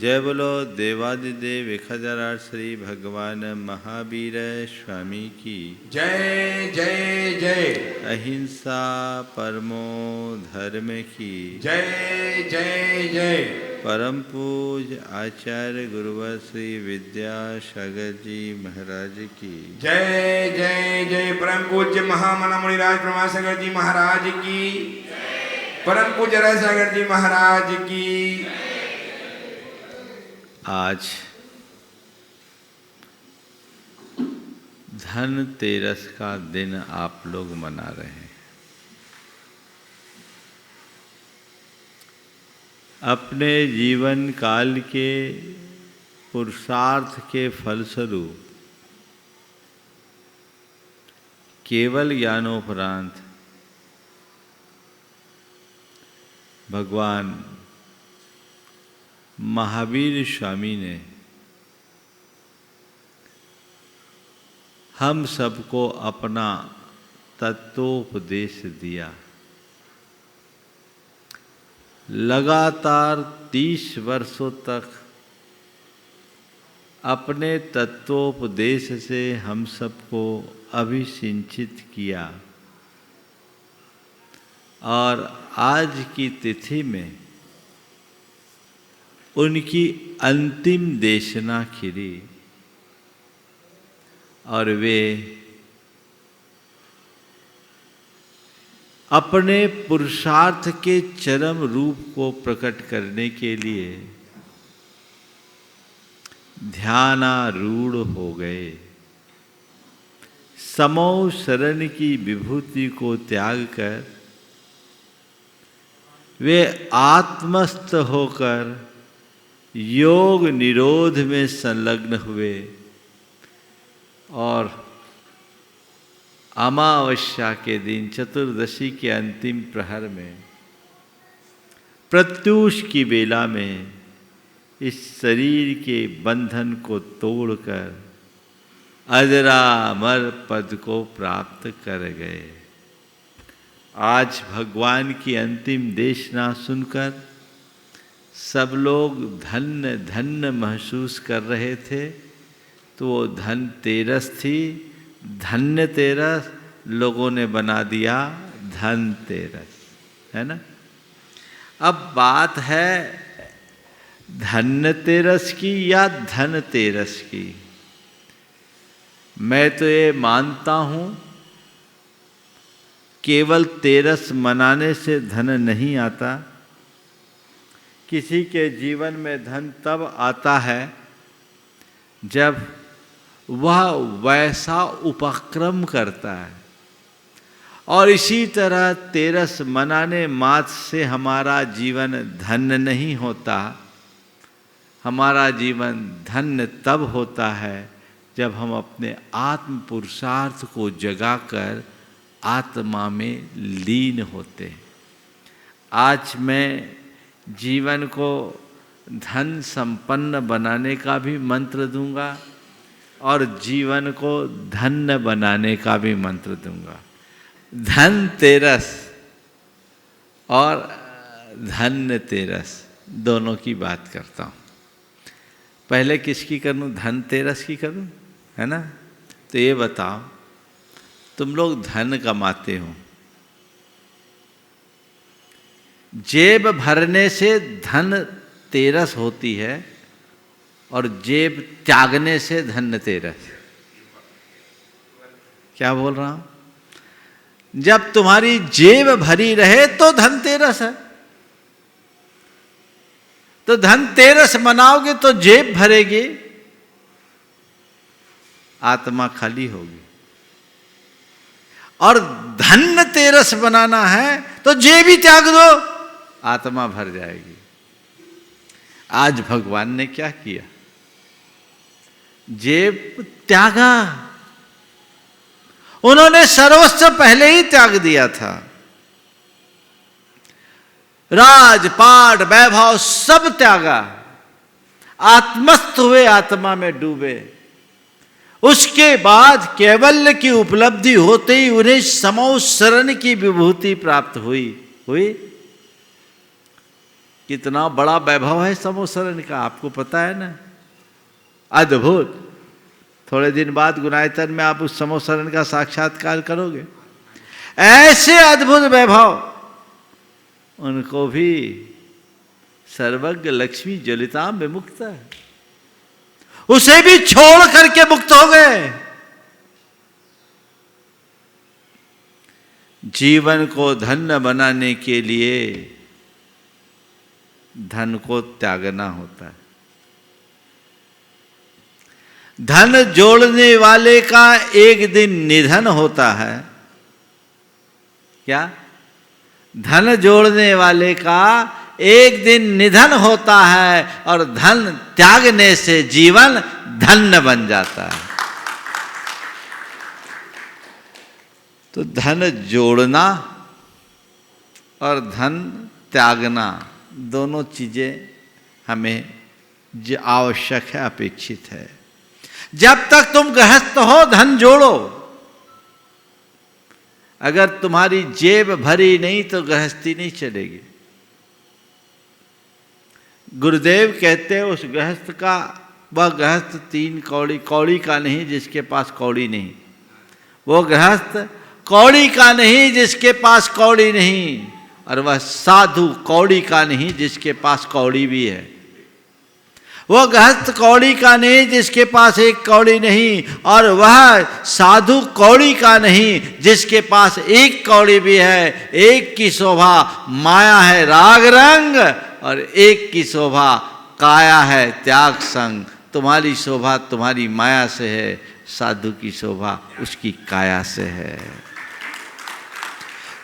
जय बोलो देवादिदेव 1008 श्री भगवान महावीर स्वामी की जय जय जय। अहिंसा परमो धर्म की जय जय जय। परम पूज आचार्य गुरुवर श्री विद्यासागर जी महाराज की जय जय जय। परम पूज्य महामना मुनिराज प्रमासागर जी महाराज की। परम पूज्य रसागर जी महाराज की। आज धनतेरस का दिन आप लोग मना रहे हैं। अपने जीवन काल के पुरुषार्थ के फलस्वरूप केवल ज्ञानोपरांत भगवान महावीर स्वामी ने हम सबको अपना तत्वोपदेश दिया। लगातार 30 वर्षों तक अपने तत्वोपदेश से हम सबको अभिसिंचित किया और आज की तिथि में उनकी अंतिम देशना खिरी और वे अपने पुरुषार्थ के चरम रूप को प्रकट करने के लिए ध्यानारूढ़ हो गए। समो शरण की विभूति को त्याग कर वे आत्मस्थ होकर योग निरोध में संलग्न हुए और अमावस्या के दिन चतुर्दशी के अंतिम प्रहर में प्रत्यूष की बेला में इस शरीर के बंधन को तोड़कर अजरामर पद को प्राप्त कर गए। आज भगवान की अंतिम देशना सुनकर सब लोग धन्य धन्य महसूस कर रहे थे। तो वो धनतेरस थी, धन्यतेरस लोगों ने बना दिया धनतेरस, है ना। अब बात है धन्यतेरस की या धनतेरस की। मैं तो ये मानता हूँ केवल तेरस मनाने से धन नहीं आता। किसी के जीवन में धन तब आता है जब वह वैसा उपक्रम करता है। और इसी तरह तेरस मनाने मात्र से हमारा जीवन धन्य नहीं होता। हमारा जीवन धन्य तब होता है जब हम अपने आत्म पुरुषार्थ को जगाकर आत्मा में लीन होते हैं। आज मैं जीवन को धन संपन्न बनाने का भी मंत्र दूंगा और जीवन को धन्य बनाने का भी मंत्र दूंगा। धनतेरस और धन्यतेरस दोनों की बात करता हूँ। पहले किसकी करूँ? धनतेरस की करूँ, है ना। तो ये बताओ, तुम लोग धन कमाते हो, जेब भरने से धन तेरस होती है और जेब त्यागने से धन्यतेरस। क्या बोल रहा हूं? जब तुम्हारी जेब भरी रहे तो धनतेरस है। तो धनतेरस मनाओगे तो जेब भरेगी, आत्मा खाली होगी। और धन्यतेरस बनाना है तो जेब ही त्याग दो, आत्मा भर जाएगी। आज भगवान ने क्या किया? जेब त्यागा। उन्होंने सर्वस्व पहले ही त्याग दिया था। राजपाट वैभव सब त्यागा, आत्मस्थ हुए, आत्मा में डूबे। उसके बाद कैवल्य की उपलब्धि होते ही उन्हें समो शरण की विभूति प्राप्त हुई। कितना बड़ा वैभव है समोसरण का, आपको पता है ना, अद्भुत। थोड़े दिन बाद गुनायतन में आप उस समोसरण का साक्षात्कार करोगे। ऐसे अद्भुत वैभव, उनको भी सर्वज्ञ लक्ष्मी ज्वलिता में मुक्त है, उसे भी छोड़ करके मुक्त हो गए। जीवन को धन्य बनाने के लिए धन को त्यागना होता है। धन जोड़ने वाले का एक दिन निधन होता है। क्या? धन जोड़ने वाले का एक दिन निधन होता है और धन त्यागने से जीवन धन्य बन जाता है। तो धन जोड़ना और धन त्यागना दोनों चीजें हमें जो आवश्यक है, अपेक्षित है। जब तक तुम गृहस्थ हो धन जोड़ो। अगर तुम्हारी जेब भरी नहीं तो गृहस्थी नहीं चलेगी। गुरुदेव कहते हैं उस गृहस्थ का, वह गृहस्थ 3 कौड़ी, कौड़ी का नहीं जिसके पास कौड़ी नहीं। वो गृहस्थ कौड़ी का नहीं जिसके पास कौड़ी नहीं, और वह साधु कौड़ी का नहीं जिसके पास कौड़ी भी है। वो गृहस्थ कौड़ी का नहीं जिसके पास एक कौड़ी नहीं, और वह साधु कौड़ी का नहीं जिसके पास एक कौड़ी भी है। एक की शोभा माया है राग रंग, और एक की शोभा काया है त्याग संग। तुम्हारी शोभा तुम्हारी माया से है, साधु की शोभा उसकी काया से है।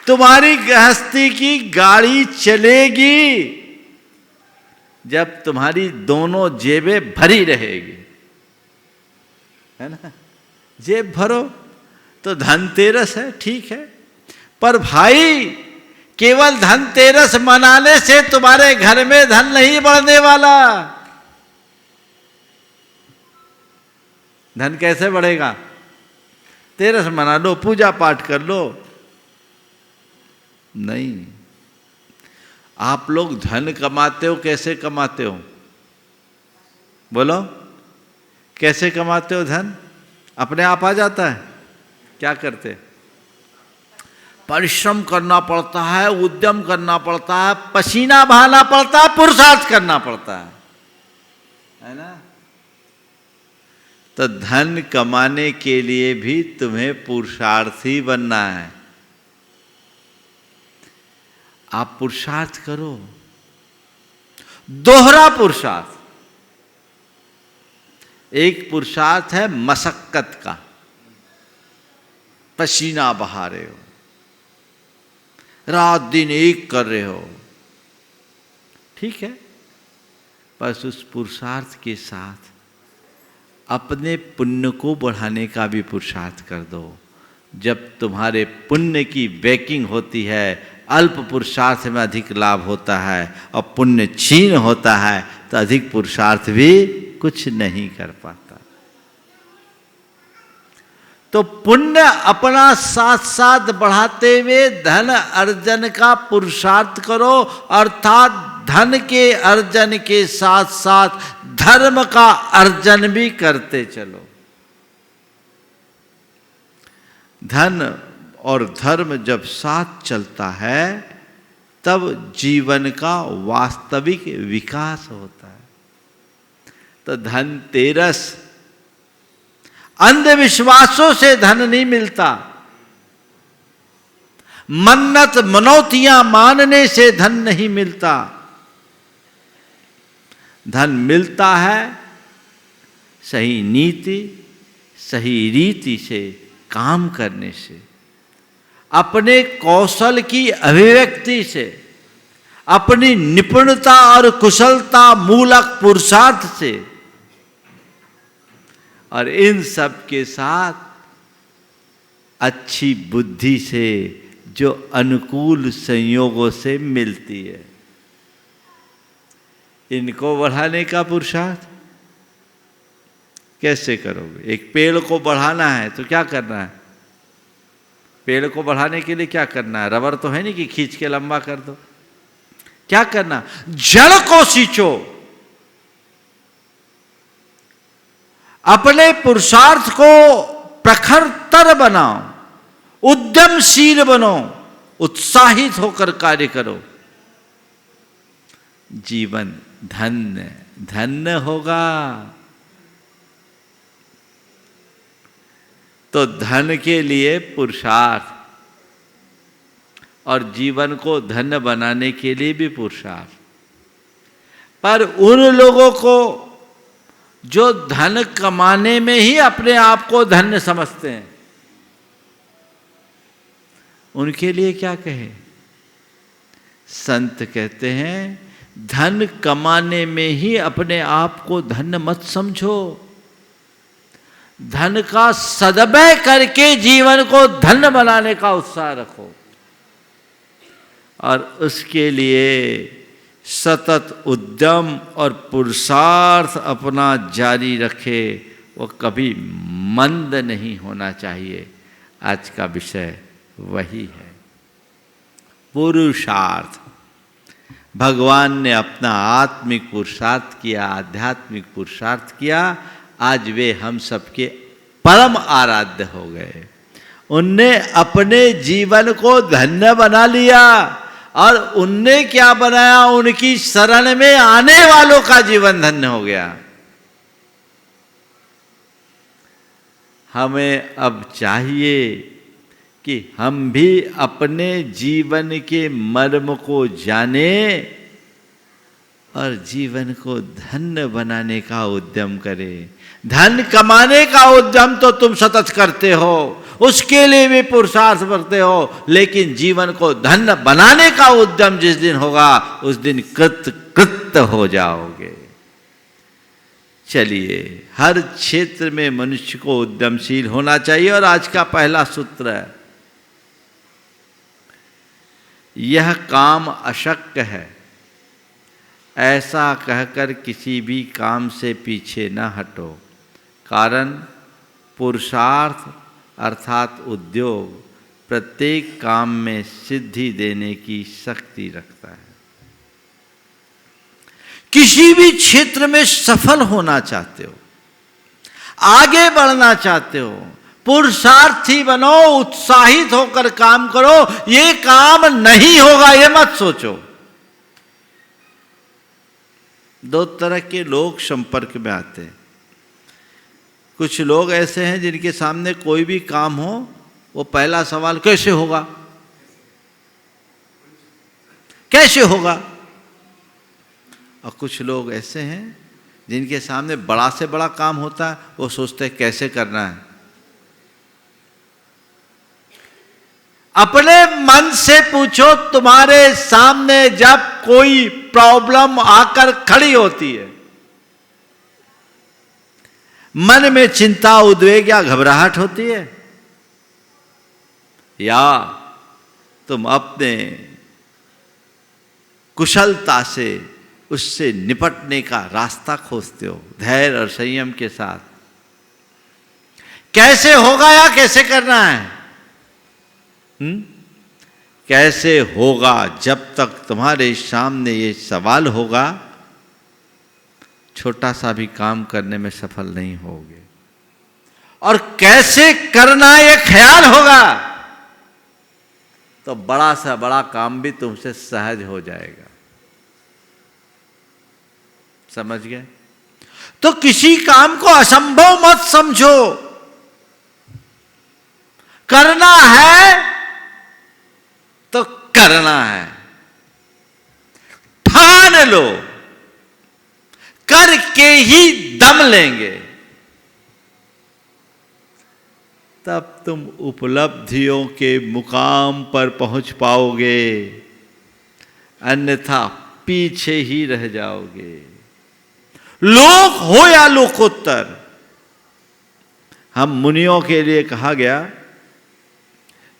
तुम्हारी गृहस्थी की गाड़ी चलेगी जब तुम्हारी दोनों जेबें भरी रहेगी, है ना। जेब भरो तो धनतेरस है, ठीक है, पर भाई केवल धनतेरस मनाने से तुम्हारे घर में धन नहीं बढ़ने वाला। धन कैसे बढ़ेगा? तेरस मना लो, पूजा पाठ कर लो, नहीं। आप लोग धन कमाते हो, कैसे कमाते हो? बोलो, कैसे कमाते हो धन? अपने आप आ जाता है? क्या करते? परिश्रम करना पड़ता है, उद्यम करना पड़ता है, पसीना बहाना पड़ता है, पुरुषार्थ करना पड़ता है ना। तो धन कमाने के लिए भी तुम्हें पुरुषार्थी बनना है। आप पुरुषार्थ करो, दोहरा पुरुषार्थ। एक पुरुषार्थ है मशक्कत का, पसीना बहा रहे हो, रात दिन एक कर रहे हो, ठीक है, बस उस पुरुषार्थ के साथ अपने पुण्य को बढ़ाने का भी पुरुषार्थ कर दो। जब तुम्हारे पुण्य की बैकिंग होती है, अल्प पुरुषार्थ में अधिक लाभ होता है, और पुण्य क्षीण होता है तो अधिक पुरुषार्थ भी कुछ नहीं कर पाता। तो पुण्य अपना साथ साथ बढ़ाते हुए धन अर्जन का पुरुषार्थ करो, अर्थात धन के अर्जन के साथ साथ धर्म का अर्जन भी करते चलो। धन और धर्म जब साथ चलता है तब जीवन का वास्तविक विकास होता है। तो धनतेरस, अंधविश्वासों से धन नहीं मिलता, मन्नत मनौतियां मानने से धन नहीं मिलता। धन मिलता है सही नीति, सही रीति से काम करने से, अपने कौशल की अभिव्यक्ति से, अपनी निपुणता और कुशलता मूलक पुरुषार्थ से, और इन सब के साथ अच्छी बुद्धि से जो अनुकूल संयोगों से मिलती है। इनको बढ़ाने का पुरुषार्थ कैसे करोगे? एक पेड़ को बढ़ाना है तो क्या करना है? पेड़ को बढ़ाने के लिए क्या करना है? रबर तो है नहीं कि खींच के लंबा कर दो। क्या करना? जड़ को सींचो, अपने पुरुषार्थ को प्रखरतर बनाओ, उद्यमशील बनो, उत्साहित होकर कार्य करो। जीवन धन्य धन्य होगा। तो धन के लिए पुरुषार्थ और जीवन को धन्य बनाने के लिए भी पुरुषार्थ। पर उन लोगों को जो धन कमाने में ही अपने आप को धन्य समझते हैं, उनके लिए क्या कहे? संत कहते हैं धन कमाने में ही अपने आप को धन्य मत समझो। धन का सदव्यय करके जीवन को धन्य बनाने का उत्साह रखो और उसके लिए सतत उद्यम और पुरुषार्थ अपना जारी रखे। वो कभी मंद नहीं होना चाहिए। आज का विषय वही है, पुरुषार्थ। भगवान ने अपना आत्मिक पुरुषार्थ किया, आध्यात्मिक पुरुषार्थ किया। आज वे हम सबके परम आराध्य हो गए। उनने अपने जीवन को धन्य बना लिया और उनने क्या बनाया? उनकी शरण में आने वालों का जीवन धन्य हो गया। हमें अब चाहिए कि हम भी अपने जीवन के मर्म को जाने और जीवन को धन्य बनाने का उद्यम करें। धन कमाने का उद्यम तो तुम सतत करते हो, उसके लिए भी पुरुषार्थ करते हो, लेकिन जीवन को धन्य बनाने का उद्यम जिस दिन होगा उस दिन कृत हो जाओगे। चलिए, हर क्षेत्र में मनुष्य को उद्यमशील होना चाहिए। और आज का पहला सूत्र है, यह काम अशक्य है, ऐसा कहकर किसी भी काम से पीछे न हटो। कारण पुरुषार्थ अर्थात उद्योग प्रत्येक काम में सिद्धि देने की शक्ति रखता है। किसी भी क्षेत्र में सफल होना चाहते हो, आगे बढ़ना चाहते हो, पुरुषार्थी बनो, उत्साहित होकर काम करो। ये काम नहीं होगा ये मत सोचो। दो तरह के लोग संपर्क में आते हैं। कुछ लोग ऐसे हैं जिनके सामने कोई भी काम हो, वो पहला सवाल कैसे होगा, कैसे होगा। और कुछ लोग ऐसे हैं जिनके सामने बड़ा से बड़ा काम होता है, वो सोचते हैं कैसे करना है। अपने मन से पूछो, तुम्हारे सामने जब कोई प्रॉब्लम आकर खड़ी होती है, मन में चिंता, उद्वेग या घबराहट होती है, या तुम अपने कुशलता से उससे निपटने का रास्ता खोजते हो धैर्य और संयम के साथ। कैसे होगा या कैसे करना है? कैसे होगा? जब तक तुम्हारे सामने ये सवाल होगा, छोटा सा भी काम करने में सफल नहीं होगे। और कैसे करना ये ख्याल होगा तो बड़ा सा बड़ा काम भी तुमसे सहज हो जाएगा। समझ गए? तो किसी काम को असंभव मत समझो। करना है तो करना है, ठान लो, करके ही दम लेंगे, तब तुम उपलब्धियों के मुकाम पर पहुंच पाओगे, अन्यथा पीछे ही रह जाओगे। लोक हो या लोकोत्तर, हम मुनियों के लिए कहा गया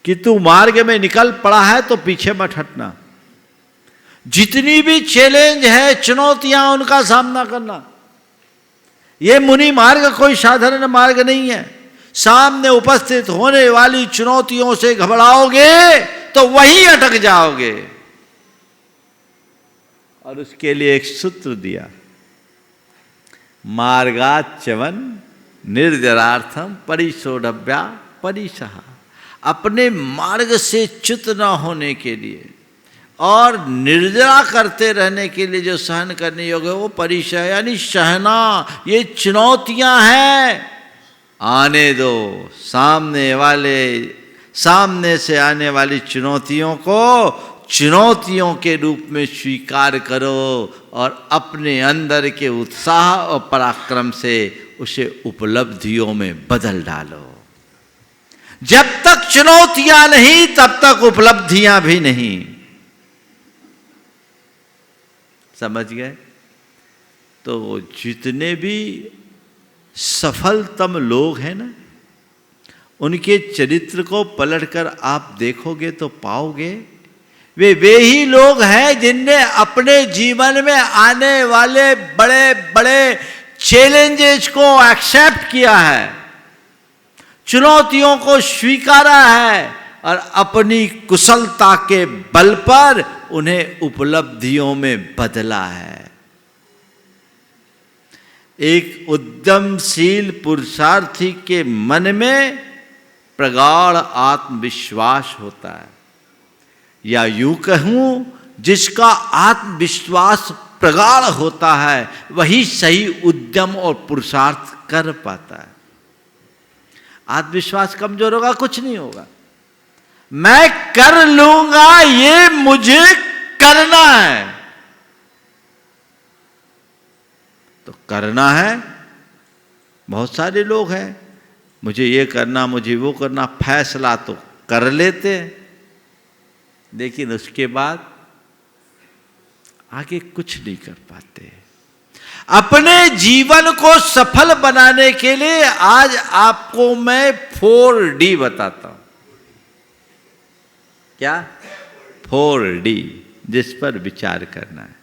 कि तू मार्ग में निकल पड़ा है तो पीछे मत हटना। जितनी भी चैलेंज है, चुनौतियां, उनका सामना करना। यह मुनि मार्ग कोई साधारण मार्ग नहीं है। सामने उपस्थित होने वाली चुनौतियों से घबराओगे तो वहीं अटक जाओगे। और उसके लिए एक सूत्र दिया, मार्गाच्चवन निर्जरार्थम परिशोधव्या परिसहा। अपने मार्ग से च्युत न होने के लिए और निर्जरा करते रहने के लिए जो सहन करने योग्य है वो परिसह यानी सहना। ये चुनौतियां हैं, आने दो। सामने से आने वाली चुनौतियों को चुनौतियों के रूप में स्वीकार करो और अपने अंदर के उत्साह और पराक्रम से उसे उपलब्धियों में बदल डालो। जब तक चुनौतियां नहीं तब तक उपलब्धियां भी नहीं। समझ गए? तो जितने भी सफलतम लोग हैं ना, उनके चरित्र को पलटकर आप देखोगे तो पाओगे वे ही लोग हैं जिनने अपने जीवन में आने वाले बड़े बड़े चैलेंजेस को एक्सेप्ट किया है, चुनौतियों को स्वीकारा है और अपनी कुशलता के बल पर उन्हें उपलब्धियों में बदला है। एक उद्यमशील पुरुषार्थी के मन में प्रगाढ़ आत्मविश्वास होता है, या यूं कहूं जिसका आत्मविश्वास प्रगाढ़ होता है वही सही उद्यम और पुरुषार्थ कर पाता है। आत्मविश्वास कमजोर होगा कुछ नहीं होगा। मैं कर लूंगा, ये मुझे करना है, तो करना है। बहुत सारे लोग हैं, मुझे ये करना, मुझे वो करना, फैसला तो कर लेते हैं, लेकिन उसके बाद आगे कुछ नहीं कर पाते। अपने जीवन को सफल बनाने के लिए आज आपको मैं 4D बताता हूं। क्या? 4D, जिस पर विचार करना है।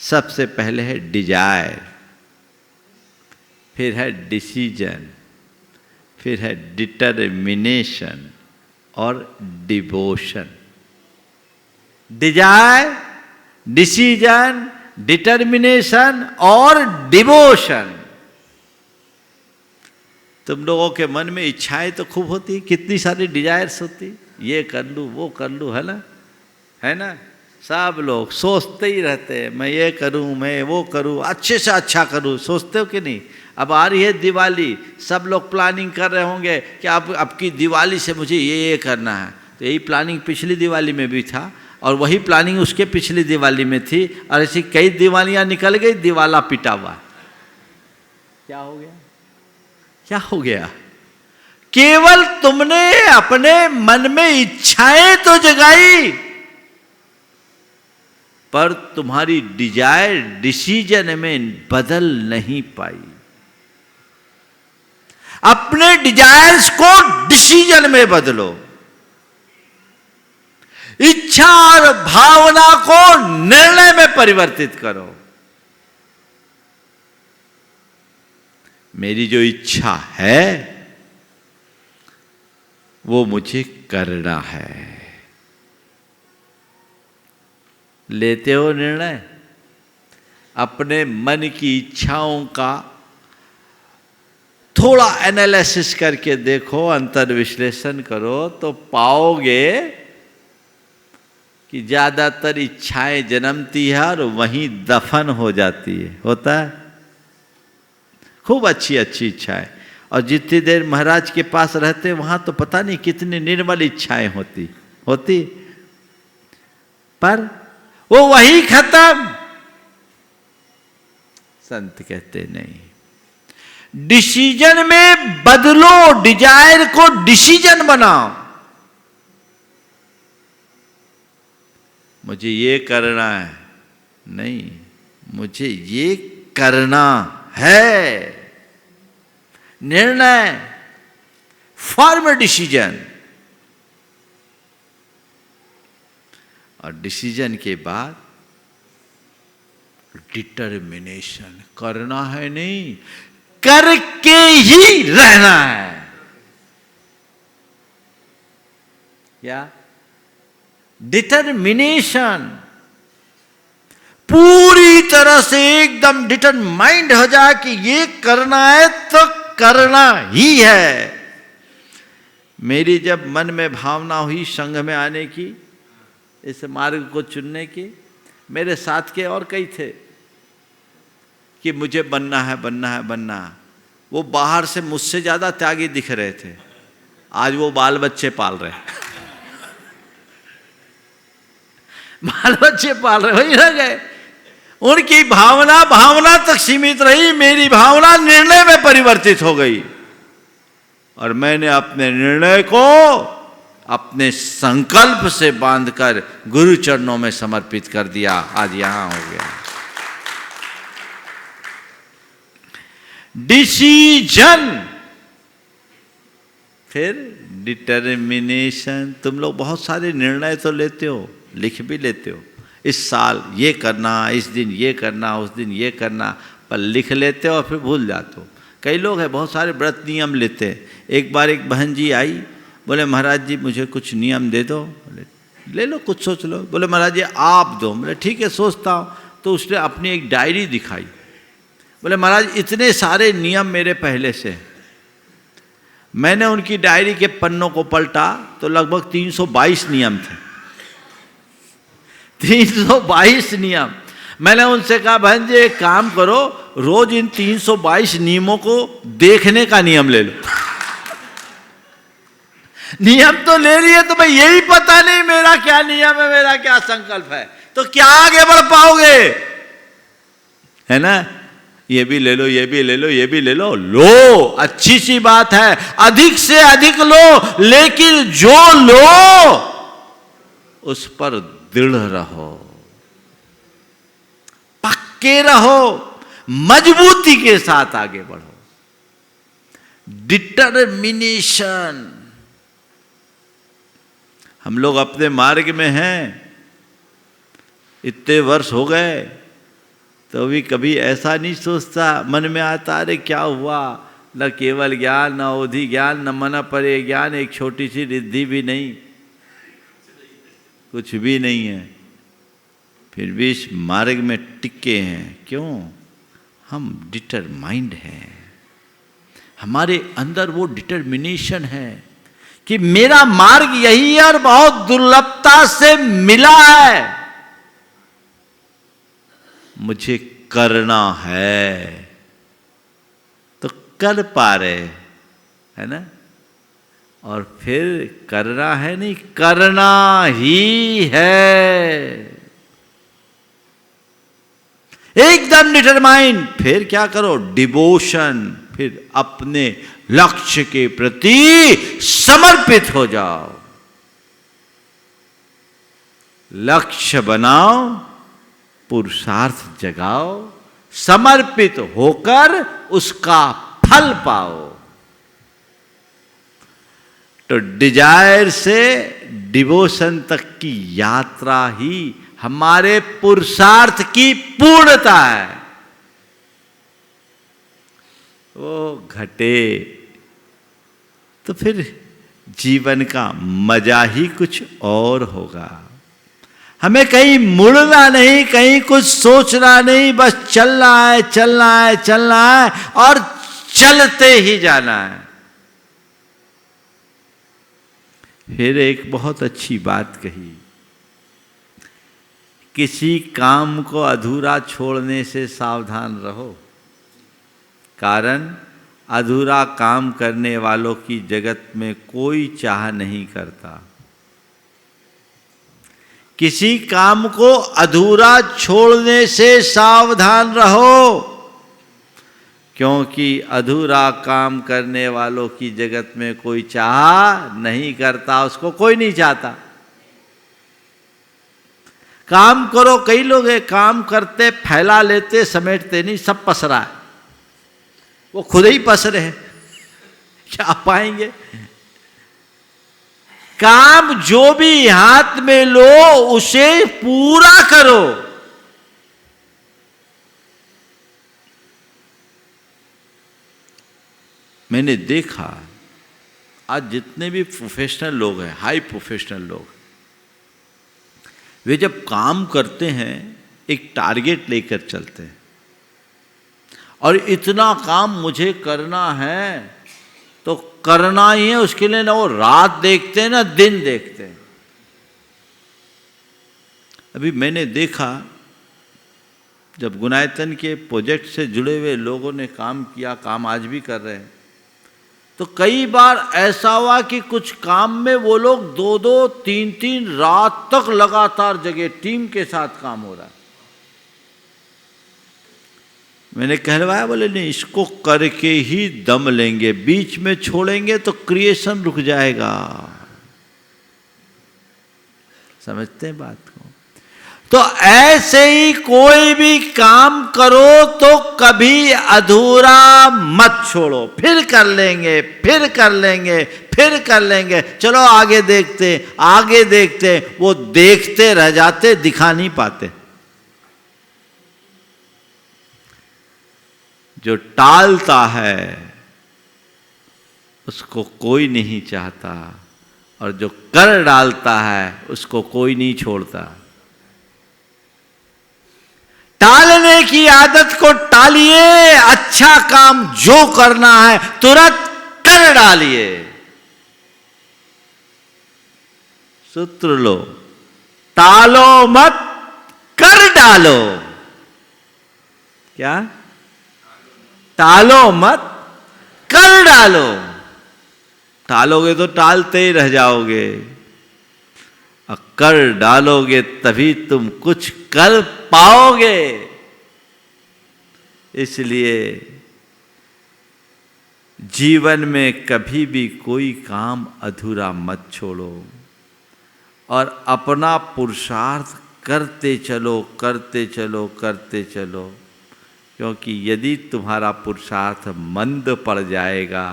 सबसे पहले है डिजायर, फिर है डिसीजन, फिर है डिटर्मिनेशन और डिवोशन। डिजायर, डिसीजन, डिटर्मिनेशन और डिवोशन। तुम लोगों के मन में इच्छाएं तो खूब होती, कितनी सारी डिजायर्स होती, ये कर लूँ वो कर लूँ, है ना? सब लोग सोचते ही रहते हैं, मैं ये करूँ, मैं वो करूँ, अच्छे से अच्छा करूँ। सोचते हो कि नहीं? अब आ रही है दिवाली, सब लोग प्लानिंग कर रहे होंगे कि अब की दिवाली से मुझे ये करना है। तो यही प्लानिंग पिछली दिवाली में भी था और वही प्लानिंग उसके पिछली दिवाली में थी, और ऐसी कई दिवालियां निकल गई, दिवाला पिटा हुआ। क्या हो गया? क्या हो गया? केवल तुमने अपने मन में इच्छाएं तो जगाई, पर तुम्हारी डिजायर डिसीजन में बदल नहीं पाई। अपने डिजायर्स को डिसीजन में बदलो, इच्छा और भावना को निर्णय में परिवर्तित करो। मेरी जो इच्छा है वो मुझे करना है। लेते हो निर्णय? अपने मन की इच्छाओं का थोड़ा एनालिसिस करके देखो, अंतर्विश्लेषण करो, तो पाओगे कि ज्यादातर इच्छाएं जन्मती है और वहीं दफन हो जाती है। होता है खूब अच्छी अच्छी इच्छाएं, और जितनी देर महाराज के पास रहते वहां तो पता नहीं कितनी निर्मल इच्छाएं होती, पर वो वही खत्म। संत कहते नहीं, डिसीजन में बदलो, डिजायर को डिसीजन बनाओ। मुझे ये करना है, नहीं, मुझे ये करना है। निर्णय, फर्म डिसीजन। और डिसीजन के बाद डिटर्मिनेशन, करना है नहीं, करके ही रहना है। क्या? डिटर्मिनेशन। पूरी तरह से एकदम डिटरमाइंड हो जाए कि ये करना है तो करना ही है। मेरी जब मन में भावना हुई संघ में आने की, इस मार्ग को चुनने की, मेरे साथ के और कई थे कि मुझे बनना है बनना है बनना है। वो बाहर से मुझसे ज्यादा त्यागी दिख रहे थे, आज वो बाल बच्चे पाल रहे हैं। बाल बच्चे पाल रहे, वही रह गए। उनकी भावना भावना तक सीमित रही, मेरी भावना निर्णय में परिवर्तित हो गई और मैंने अपने निर्णय को अपने संकल्प से बांधकर गुरु चरणों में समर्पित कर दिया। आज यहां हो गया। डिसीजन, फिर डिटर्मिनेशन। तुम लोग बहुत सारे निर्णय तो लेते हो, लिख भी लेते हो, इस साल ये करना, इस दिन ये करना, उस दिन ये करना, पर लिख लेते हो और फिर भूल जाते हो। कई लोग हैं बहुत सारे व्रत नियम लेते हैं। एक बार एक बहन जी आई, बोले महाराज जी मुझे कुछ नियम दे दो। बोले ले लो, कुछ सोच लो। बोले महाराज जी आप दो। बोले ठीक है सोचता हूँ। तो उसने अपनी एक डायरी दिखाई। बोले महाराज इतने सारे नियम मेरे पहले से। मैंने उनकी डायरी के पन्नों को पलटा तो लगभग 322 नियम थे। 322 नियम। मैंने उनसे कहा बहन जी एक काम करो, रोज इन 322 नियमों को देखने का नियम ले लो। नियम तो ले लिए तो भाई यही पता नहीं मेरा क्या नियम है, मेरा क्या संकल्प है, तो क्या आगे बढ़ पाओगे? है ना? ये भी ले लो, ये भी ले लो, ये भी ले लो। लो, अच्छी सी बात है, अधिक से अधिक लो, लेकिन जो लो उस पर दृढ़ रहो, पक्के रहो, मजबूती के साथ आगे बढ़ो। डिटर्मिनेशन। हम लोग अपने मार्ग में हैं, इतने वर्ष हो गए, तो भी कभी ऐसा नहीं सोचता, मन में आता अरे क्या हुआ, न केवल ज्ञान, न अवधि ज्ञान, न मन परे ज्ञान, एक छोटी सी रिद्धि भी नहीं, कुछ भी नहीं है, फिर भी इस मार्ग में टिके हैं। क्यों? हम डिटरमाइंड हैं, हमारे अंदर वो डिटर्मिनेशन है कि मेरा मार्ग यही है और बहुत दुर्लभता से मिला है, मुझे करना है, तो कर पा रहे, है ना? और फिर करना है नहीं, करना ही है, एकदम डिटरमाइंड। फिर क्या करो? डिवोशन। फिर अपने लक्ष्य के प्रति समर्पित हो जाओ, लक्ष्य बनाओ, पुरुषार्थ जगाओ, समर्पित होकर उसका फल पाओ। तो डिजायर से डिवोशन तक की यात्रा ही हमारे पुरुषार्थ की पूर्णता है। वो घटे तो फिर जीवन का मजा ही कुछ और होगा। हमें कहीं मुड़ना नहीं, कहीं कुछ सोचना नहीं, बस चलना है, चलना है, चलना है और चलते ही जाना है। फिर एक बहुत अच्छी बात कही, किसी काम को अधूरा छोड़ने से सावधान रहो, कारण अधूरा काम करने वालों की जगत में कोई चाह नहीं करता। किसी काम को अधूरा छोड़ने से सावधान रहो, क्योंकि अधूरा काम करने वालों की जगत में कोई चाह नहीं करता, उसको कोई नहीं चाहता। काम करो, कई लोग हैं काम करते फैला लेते, समेटते नहीं, सब पसरा है, वो खुद ही पसरे हैं, क्या पाएंगे? काम जो भी हाथ में लो उसे पूरा करो। मैंने देखा आज जितने भी प्रोफेशनल लोग हैं, हाई प्रोफेशनल लोग, वे जब काम करते हैं एक टारगेट लेकर चलते हैं और इतना काम मुझे करना है तो करना ही है, उसके लिए ना वो रात देखते हैं ना दिन देखते हैं। अभी मैंने देखा जब गुनायतन के प्रोजेक्ट से जुड़े हुए लोगों ने काम किया, काम आज भी कर रहे हैं, तो कई बार ऐसा हुआ कि कुछ काम में वो लोग 2-2, 3-3 रात तक लगातार जगह टीम के साथ काम हो रहा है। मैंने कहलवाया, बोले नहीं, इसको करके ही दम लेंगे, बीच में छोड़ेंगे तो क्रिएशन रुक जाएगा। समझते हैं बात को? तो ऐसे ही कोई भी काम करो तो कभी अधूरा मत छोड़ो, फिर कर लेंगे, फिर कर लेंगे, फिर कर लेंगे, चलो आगे देखते, आगे देखते। वो देखते रह जाते, दिखा नहीं पाते। जो टालता है उसको कोई नहीं चाहता, और जो कर डालता है उसको कोई नहीं छोड़ता। टालने की आदत को टालिए, अच्छा काम जो करना है तुरंत कर डालिए। सूत्र लो, टालो मत, कर डालो। क्या? टालो मत, कर डालो। टालोगे तो टालते ही रह जाओगे, और कर डालोगे तभी तुम कुछ कर पाओगे। इसलिए जीवन में कभी भी कोई काम अधूरा मत छोड़ो, और अपना पुरुषार्थ करते चलो, करते चलो, करते चलो। क्योंकि यदि तुम्हारा पुरुषार्थ मंद पड़ जाएगा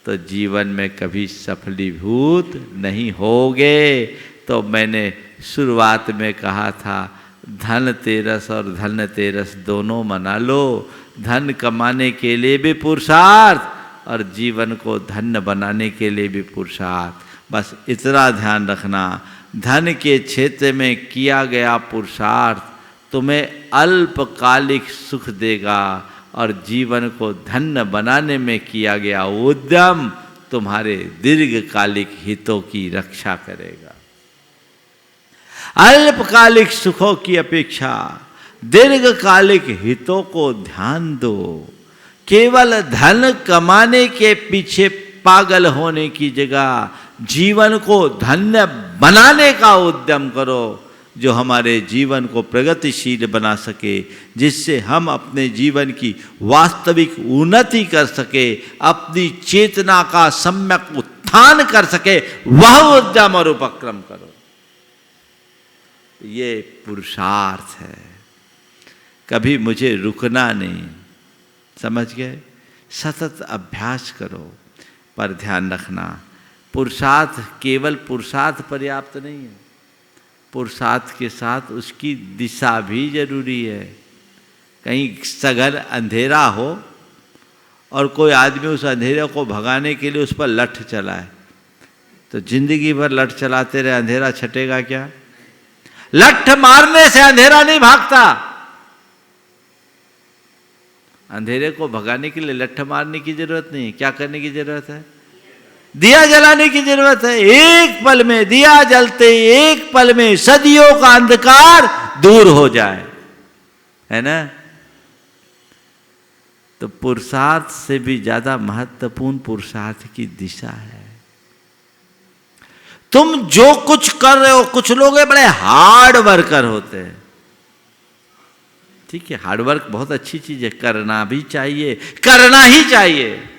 तो जीवन में कभी सफलीभूत नहीं होगे। तो मैंने शुरुआत में कहा था, धन तेरस और धन तेरस दोनों मना लो। धन कमाने के लिए भी पुरुषार्थ, और जीवन को धन्य बनाने के लिए भी पुरुषार्थ। बस इतना ध्यान रखना, धन के क्षेत्र में किया गया पुरुषार्थ तुम्हें अल्पकालिक सुख देगा, और जीवन को धन्य बनाने में किया गया उद्यम तुम्हारे दीर्घकालिक हितों की रक्षा करेगा। अल्पकालिक सुखों की अपेक्षा दीर्घकालिक हितों को ध्यान दो। केवल धन कमाने के पीछे पागल होने की जगह जीवन को धन्य बनाने का उद्यम करो, जो हमारे जीवन को प्रगतिशील बना सके, जिससे हम अपने जीवन की वास्तविक उन्नति कर सके, अपनी चेतना का सम्यक उत्थान कर सके, वह उद्यम और उपक्रम करो। ये पुरुषार्थ है। कभी मुझे रुकना नहीं, समझ गए? सतत अभ्यास करो। पर ध्यान रखना, पुरुषार्थ, केवल पुरुषार्थ पर्याप्त नहीं है। पुरुषार्थ के साथ उसकी दिशा भी जरूरी है। कहीं सघन अंधेरा हो और कोई आदमी उस अंधेरे को भगाने के लिए उस पर लठ चलाए, तो जिंदगी भर लठ चलाते रहे, अंधेरा छटेगा क्या? लठ मारने से अंधेरा नहीं भागता। अंधेरे को भगाने के लिए लठ मारने की जरूरत नहीं है। क्या करने की जरूरत है? दिया जलाने की जरूरत है। एक पल में दिया जलते, एक पल में सदियों का अंधकार दूर हो जाए, है ना? तो पुरुषार्थ से भी ज्यादा महत्वपूर्ण पुरुषार्थ की दिशा है। तुम जो कुछ कर रहे हो, कुछ लोग बड़े हार्ड वर्कर होते हैं। ठीक है, हार्ड वर्क बहुत अच्छी चीज है, करना भी चाहिए, करना ही चाहिए।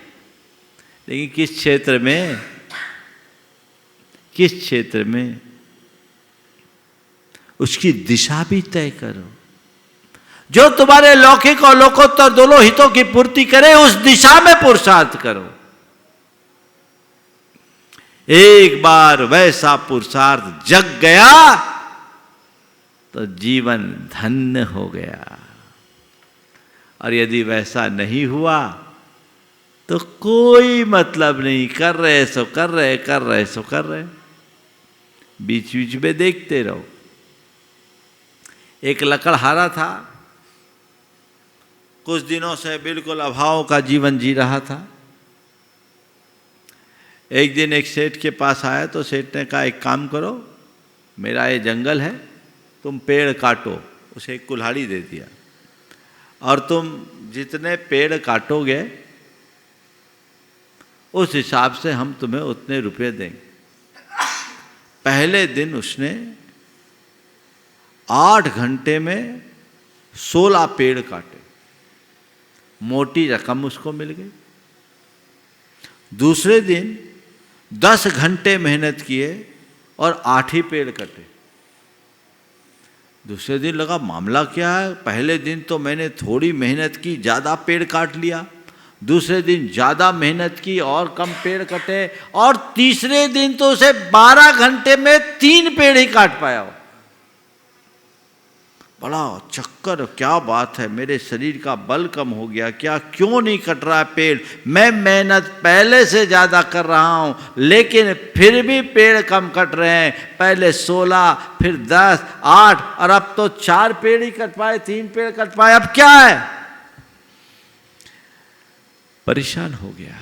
लेकिन किस क्षेत्र में, किस क्षेत्र में, उसकी दिशा भी तय करो। जो तुम्हारे लौकिक और लोकोत्तर दोनों हितों की पूर्ति करे, उस दिशा में पुरुषार्थ करो। एक बार वैसा पुरुषार्थ जग गया तो जीवन धन्य हो गया, और यदि वैसा नहीं हुआ तो कोई मतलब नहीं। कर रहे सो कर रहे, कर रहे सो कर रहे, बीच बीच में देखते रहो। एक लकड़हारा था, कुछ दिनों से बिल्कुल अभाव का जीवन जी रहा था। एक दिन एक सेठ के पास आया तो सेठ ने कहा एक काम करो, मेरा ये जंगल है, तुम पेड़ काटो। उसे एक कुल्हाड़ी दे दिया, और तुम जितने पेड़ काटोगे उस हिसाब से हम तुम्हें उतने रुपए देंगे। पहले दिन उसने 8 घंटे में 16 पेड़ काटे, मोटी रकम उसको मिल गई। दूसरे दिन 10 घंटे मेहनत किए और 8 ही पेड़ कटे। दूसरे दिन लगा मामला क्या है, पहले दिन तो मैंने थोड़ी मेहनत की, ज़्यादा पेड़ काट लिया। दूसरे दिन ज़्यादा मेहनत की और कम पेड़ कटे, और तीसरे दिन तो उसे 12 घंटे में 3 पेड़ ही काट पाया। बड़ा चक्कर, क्या बात है, मेरे शरीर का बल कम हो गया क्या, क्यों नहीं कट रहा पेड़? मैं मेहनत पहले से ज़्यादा कर रहा हूँ, लेकिन फिर भी पेड़ कम कट रहे हैं। पहले 16, फिर 10, 8, और अब तो 4 पेड़ ही कट पाए, 3 पेड़ कट पाए, अब क्या है? परेशान हो गया।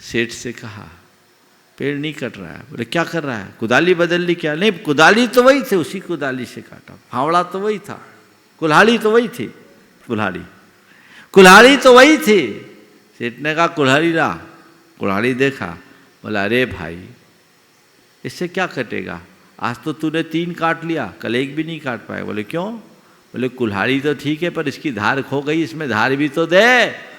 सेठ से कहा पेड़ नहीं कट रहा है। बोले क्या कर रहा है? कुदाली बदल ली क्या? नहीं, कुदाली तो वही थी, उसी कुदाली से काटा। फावड़ा तो वही था, कुल्हाड़ी तो वही थी, कुल्हाड़ी तो वही थी। सेठ ने कहा कुल्हाड़ी ला। कुल्हाड़ी देखा, बोला अरे भाई इससे क्या कटेगा, आज तो तूने 3 काट लिया, कल एक भी नहीं काट पाए। बोले क्यों? बोले कुल्हाड़ी तो ठीक है पर इसकी धार खो गई, इसमें धार भी तो दे।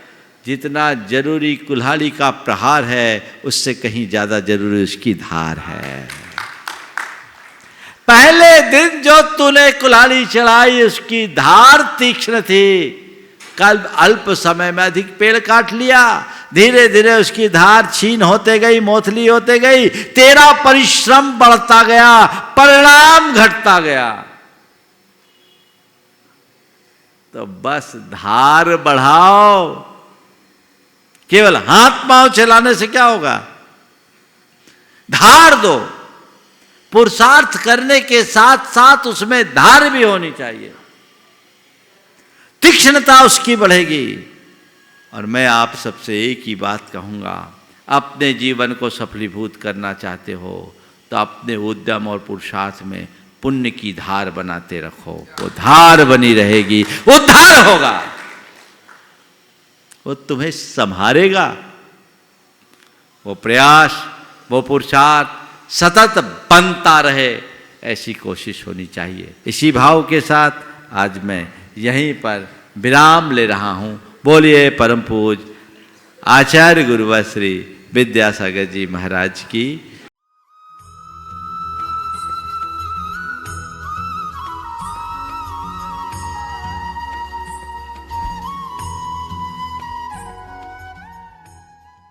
जितना जरूरी कुल्हाड़ी का प्रहार है, उससे कहीं ज्यादा जरूरी उसकी धार है। पहले दिन जो तूने कुल्हाड़ी चलाई उसकी धार तीक्ष्ण थी, कल अल्प समय में अधिक पेड़ काट लिया, धीरे धीरे उसकी धार छीन होते गई, मोथली होते गई, तेरा परिश्रम बढ़ता गया, परिणाम घटता गया। तो बस धार बढ़ाओ, केवल हाथ पांव चलाने से क्या होगा? धार दो। पुरुषार्थ करने के साथ साथ उसमें धार भी होनी चाहिए, तीक्ष्णता उसकी बढ़ेगी। और मैं आप सबसे एक ही बात कहूंगा, अपने जीवन को सफलीभूत करना चाहते हो तो अपने उद्यम और पुरुषार्थ में पुण्य की धार बनाते रखो, वो धार बनी रहेगी, उद्धार होगा, वो तुम्हें संभालेगा। वो प्रयास, वो पुरुषार्थ सतत बनता रहे, ऐसी कोशिश होनी चाहिए। इसी भाव के साथ आज मैं यहीं पर विराम ले रहा हूँ। बोलिए परम पूज आचार्य गुरुवर श्री विद्यासागर जी महाराज की